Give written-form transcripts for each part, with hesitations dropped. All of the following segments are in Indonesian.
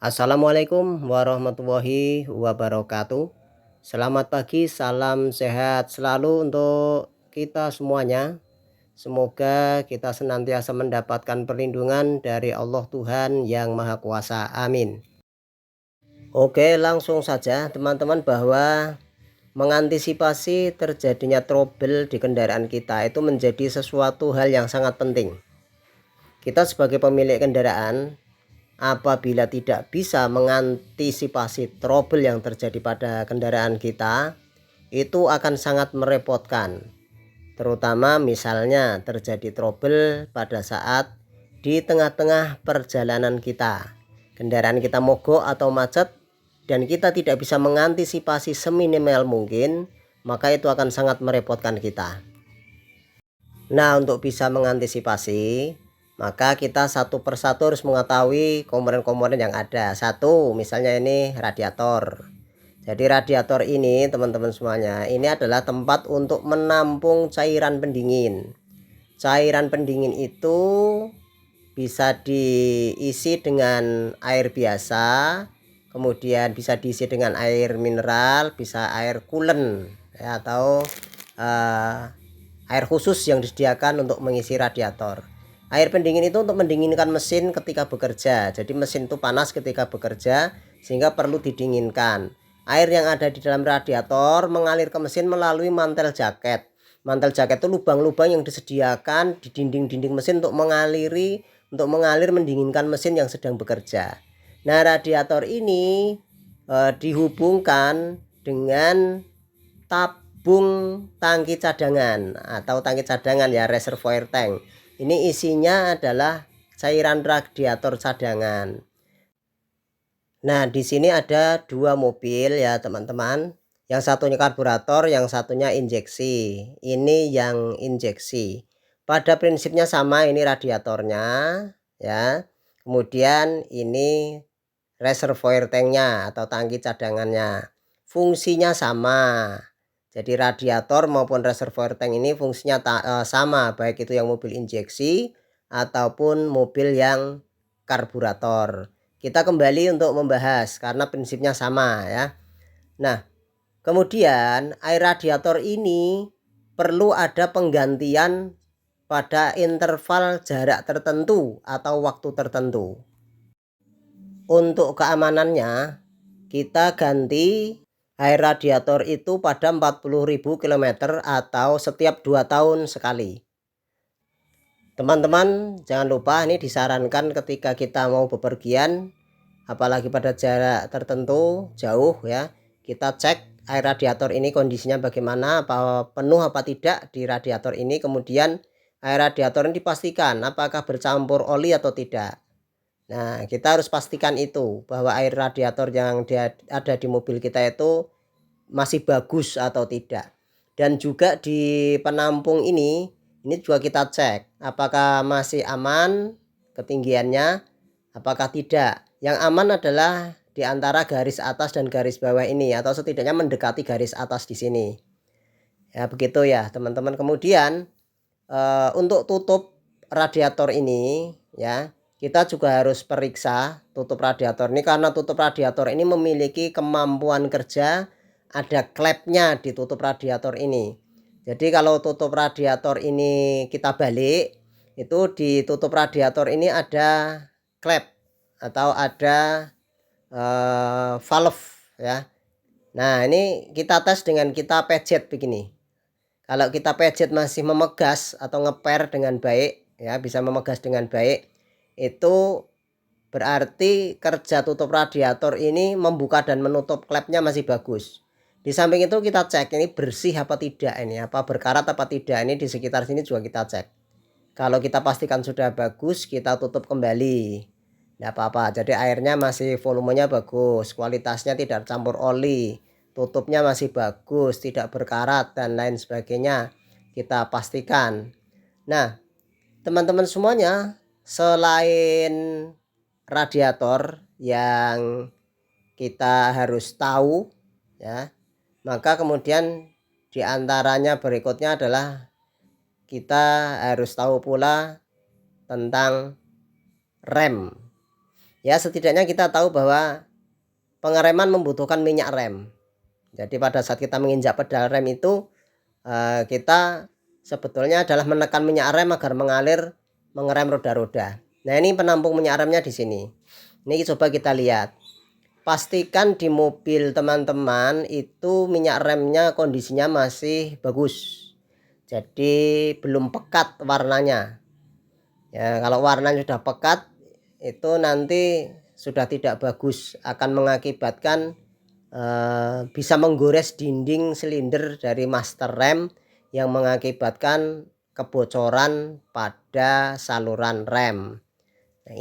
Assalamualaikum warahmatullahi wabarakatuh. Selamat pagi, salam sehat selalu untuk kita semuanya. Semoga kita senantiasa mendapatkan perlindungan dari Allah Tuhan Yang Maha Kuasa. Amin. Oke, langsung saja teman-teman, bahwa mengantisipasi terjadinya trouble di kendaraan kita itu menjadi sesuatu hal yang sangat penting. Kita sebagai pemilik kendaraan, apabila tidak bisa mengantisipasi trouble yang terjadi pada kendaraan kita, itu akan sangat merepotkan. Terutama misalnya terjadi trouble pada saat di tengah-tengah perjalanan kita, kendaraan kita mogok atau macet, dan kita tidak bisa mengantisipasi seminimal mungkin, maka itu akan sangat merepotkan kita. Nah, untuk bisa mengantisipasi, maka kita satu persatu harus mengetahui komponen-komponen yang ada. Satu, misalnya ini radiator. Jadi radiator ini teman-teman semuanya, ini adalah tempat untuk menampung cairan pendingin. Cairan pendingin itu bisa diisi dengan air biasa, kemudian bisa diisi dengan air mineral, bisa air coolant ya, atau air khusus yang disediakan untuk mengisi radiator. Air pendingin itu untuk mendinginkan mesin ketika bekerja. Jadi mesin itu panas ketika bekerja sehingga perlu didinginkan. Air yang ada di dalam radiator mengalir ke mesin melalui mantel jaket. Mantel jaket itu lubang-lubang yang disediakan di dinding-dinding mesin untuk mengalir mendinginkan mesin yang sedang bekerja. Nah, radiator ini dihubungkan dengan tabung tangki cadangan atau tangki cadangan ya, reservoir tank. Ini isinya adalah cairan radiator cadangan. Nah, di sini ada dua mobil ya teman-teman. Yang satunya karburator, yang satunya injeksi. Ini yang injeksi. Pada prinsipnya sama, ini radiatornya ya. Kemudian ini reservoir tanknya atau tangki cadangannya. Fungsinya sama. Jadi radiator maupun reservoir tank ini fungsinya sama, baik itu yang mobil injeksi ataupun mobil yang karburator. Kita kembali untuk membahas karena prinsipnya sama ya. Nah, kemudian air radiator ini perlu ada penggantian pada interval jarak tertentu atau waktu tertentu. Untuk keamanannya, kita ganti air radiator itu pada 40.000 km atau setiap 2 tahun sekali. Teman-teman jangan lupa, ini disarankan ketika kita mau bepergian, apalagi pada jarak tertentu jauh ya, kita cek air radiator ini kondisinya bagaimana, apa penuh apa tidak di radiator ini. Kemudian air radiator ini dipastikan apakah bercampur oli atau tidak. Nah, kita harus pastikan itu, bahwa air radiator yang ada di mobil kita itu masih bagus atau tidak. Dan juga di penampung ini juga kita cek apakah masih aman ketinggiannya, apakah tidak. Yang aman adalah di antara garis atas dan garis bawah ini, atau setidaknya mendekati garis atas di sini. Ya, begitu ya, teman-teman. Kemudian untuk tutup radiator ini ya, kita juga harus periksa tutup radiator ini, karena tutup radiator ini memiliki kemampuan kerja, ada klepnya di tutup radiator ini. Jadi kalau tutup radiator ini kita balik, itu di tutup radiator ini ada klep atau ada valve ya. Nah, ini kita tes dengan kita pejet begini. Kalau kita pejet masih memegas atau ngeper dengan baik ya, bisa memegas dengan baik, itu berarti kerja tutup radiator ini membuka dan menutup klepnya masih bagus. Di samping itu kita cek ini bersih apa tidak, ini apa berkarat apa tidak, ini di sekitar sini juga kita cek. Kalau kita pastikan sudah bagus, kita tutup kembali, tidak apa-apa. Jadi airnya masih volumenya bagus, kualitasnya tidak campur oli, tutupnya masih bagus, tidak berkarat dan lain sebagainya, kita pastikan. Nah, teman-teman semuanya, selain radiator yang kita harus tahu ya, maka kemudian diantaranya berikutnya adalah kita harus tahu pula tentang rem. Ya setidaknya kita tahu bahwa pengereman membutuhkan minyak rem. Jadi pada saat kita menginjak pedal rem itu kita sebetulnya adalah menekan minyak rem agar mengerem roda-roda. Nah ini penampung minyak remnya di sini. Ini coba kita lihat. Pastikan di mobil teman-teman itu minyak remnya kondisinya masih bagus. Jadi belum pekat warnanya. Ya, kalau warnanya sudah pekat itu nanti sudah tidak bagus, akan mengakibatkan bisa menggores dinding silinder dari master rem yang mengakibatkan kebocoran pada saluran rem. Nah,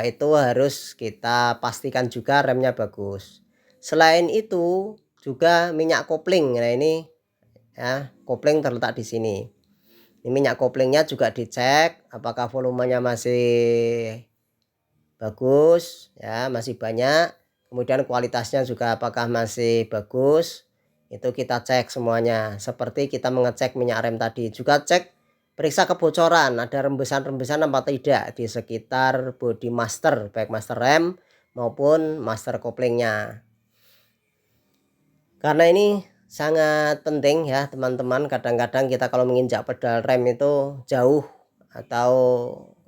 itu harus kita pastikan juga remnya bagus. Selain itu juga minyak kopling. Nah ini ya, kopling terletak di sini. Ini minyak koplingnya juga dicek apakah volumenya masih bagus ya, masih banyak. Kemudian kualitasnya juga apakah masih bagus. Itu kita cek semuanya. Seperti kita mengecek minyak rem tadi. Juga cek periksa kebocoran, ada rembesan-rembesan apa tidak di sekitar bodi master, baik master rem maupun master koplingnya. Karena ini sangat penting ya teman-teman, kadang-kadang kita kalau menginjak pedal rem itu jauh atau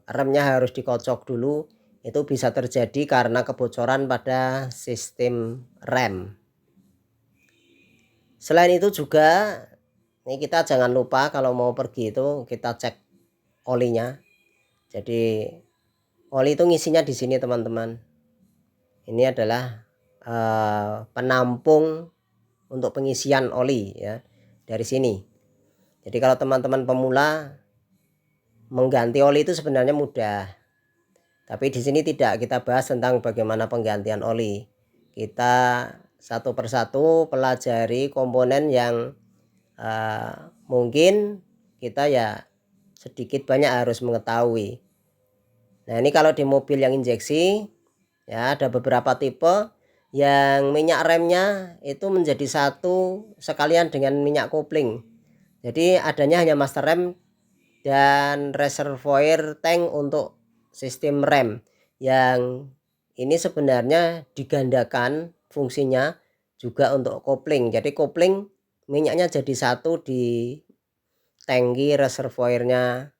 remnya harus dikocok dulu, itu bisa terjadi karena kebocoran pada sistem rem. Selain itu juga ini kita jangan lupa kalau mau pergi itu kita cek olinya. Jadi oli itu ngisinya di sini teman-teman. Ini adalah penampung untuk pengisian oli ya dari sini. Jadi kalau teman-teman pemula mengganti oli itu sebenarnya mudah. Tapi di sini tidak kita bahas tentang bagaimana penggantian oli. Kita satu persatu pelajari komponen yang mungkin kita ya sedikit banyak harus mengetahui. Nah ini kalau di mobil yang injeksi ya ada beberapa tipe yang minyak remnya itu menjadi satu sekalian dengan minyak kopling. Jadi adanya hanya master rem dan reservoir tank untuk sistem rem, yang ini sebenarnya digandakan fungsinya juga untuk kopling. Jadi kopling minyaknya jadi satu di tangki reservoirnya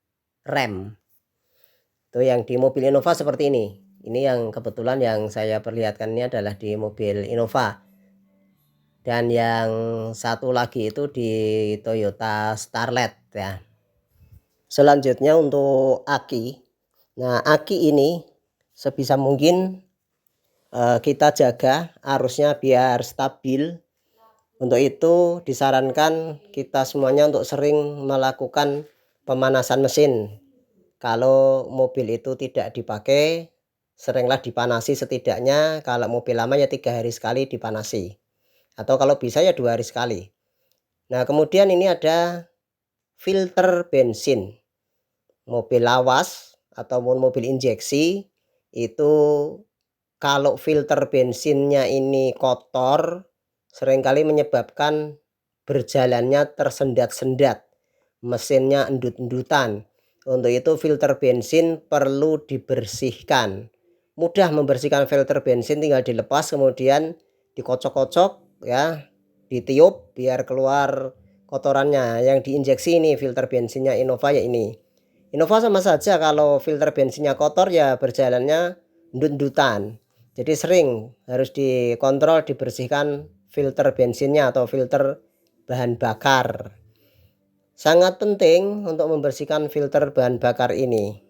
rem. Itu yang di mobil Innova seperti ini. Ini yang kebetulan yang saya perlihatkan ini adalah di mobil Innova. Dan yang satu lagi itu di Toyota Starlet ya. Selanjutnya untuk aki. Nah, aki ini sebisa mungkin kita jaga arusnya biar stabil. Untuk itu disarankan kita semuanya untuk sering melakukan pemanasan mesin. Kalau mobil itu tidak dipakai, seringlah dipanasi setidaknya. Kalau mobil lama ya 3 hari sekali dipanasi. Atau kalau bisa ya 2 hari sekali. Nah kemudian ini ada filter bensin. Mobil lawas ataupun mobil injeksi itu kalau filter bensinnya ini kotor, seringkali menyebabkan berjalannya tersendat-sendat, mesinnya endut-endutan. Untuk itu filter bensin perlu dibersihkan. Mudah membersihkan filter bensin, tinggal dilepas kemudian dikocok-kocok ya, ditiup biar keluar kotorannya. Yang diinjeksi ini filter bensinnya Innova ya ini. Innova sama saja, kalau filter bensinnya kotor ya berjalannya endut-endutan. Jadi sering harus dikontrol, dibersihkan filter bensinnya atau filter bahan bakar. Sangat penting untuk membersihkan filter bahan bakar ini.